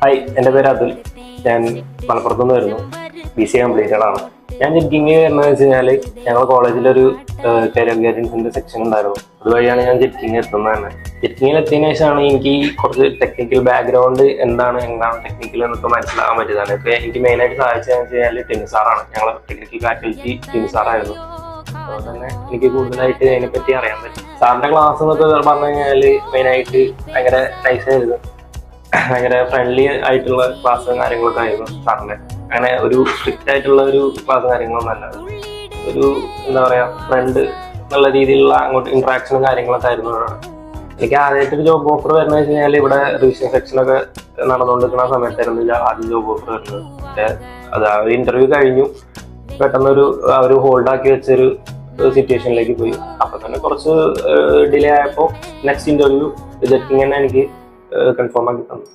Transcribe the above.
Hi, എൻ്റെ പേര് അതുൽ. ഞാൻ മലപ്പുറത്തുനിന്ന് വരുന്നു. BCA കംപ്ലീറ്റഡ് ആണ്. ഞാൻ ജെറ്റിങ് എന്ന് വെച്ച് കഴിഞ്ഞാൽ ഞങ്ങളുടെ കോളേജിലൊരു കരിയർ ഗൈഡൻസിൻ്റെ സെക്ഷൻ ഉണ്ടായിരുന്നു. അതുവഴിയാണ് ഞാൻ ജെറ്റിങ് എത്തുന്നത് തന്നെ. ജെറ്റിങ്ങിൽ എത്തിയതിനു ശേഷമാണ് എനിക്ക് കുറച്ച് ടെക്നിക്കൽ ബാക്ക്ഗ്രൗണ്ട് എന്താണ് ടെക്നിക്കൽ എന്നൊക്കെ മനസ്സിലാകാൻ പറ്റിയതാണ്. ഇപ്പോൾ എനിക്ക് മെയിനായിട്ട് സഹായിച്ചതെന്ന് വെച്ച് കഴിഞ്ഞാൽ ടിൻസാറാണ്. ഞങ്ങളുടെ ടെക്നിക്കൽ ഫാക്കൽറ്റി ടിൻസാറായിരുന്നു. അതുകൊണ്ട് തന്നെ എനിക്ക് കൂടുതലായിട്ട് അതിനെപ്പറ്റി അറിയാൻ പറ്റും. സാറിൻ്റെ ക്ലാസ് എന്നൊക്കെ പറഞ്ഞു കഴിഞ്ഞാൽ മെയിനായിട്ട് ഭയങ്കര നൈസായിരുന്നു. ഭയങ്കര ഫ്രണ്ട്ലി ആയിട്ടുള്ള ക്ലാസ്സും കാര്യങ്ങളൊക്കെ ആയിരുന്നു സാറിൻ്റെ. അങ്ങനെ ഒരു സ്ട്രിക്റ്റ് ആയിട്ടുള്ള ഒരു ക്ലാസ്സും കാര്യങ്ങളൊന്നും അല്ല. ഒരു എന്താ പറയുക, ഫ്രണ്ട് എന്നുള്ള രീതിയിലുള്ള അങ്ങോട്ട് ഇൻട്രാക്ഷനും കാര്യങ്ങളൊക്കെ ആയിരുന്നു. എനിക്ക് ആദ്യമായിട്ടൊരു ജോബ് ഓഫർ വരുന്നത് വെച്ച് കഴിഞ്ഞാൽ ഇവിടെ റിവിഷൻ സെക്ഷനൊക്കെ നടന്നുകൊണ്ടിരിക്കുന്ന സമയത്തായിരുന്നില്ല ആദ്യം ജോബ് ഓഫർ വരുന്നത്. പക്ഷേ അത് ആ ഒരു ഇൻ്റർവ്യൂ കഴിഞ്ഞു പെട്ടെന്നൊരു അവർ ഹോൾഡാക്കി വെച്ചൊരു സിറ്റുവേഷനിലേക്ക് പോയി. അപ്പം തന്നെ കുറച്ച് ഡിലേ ആയപ്പോൾ നെക്സ്റ്റ് ഇൻ്റർവ്യൂ ജെറ്റിങ് തന്നെ എനിക്ക് കൺഫേം ആക്കി തന്നു.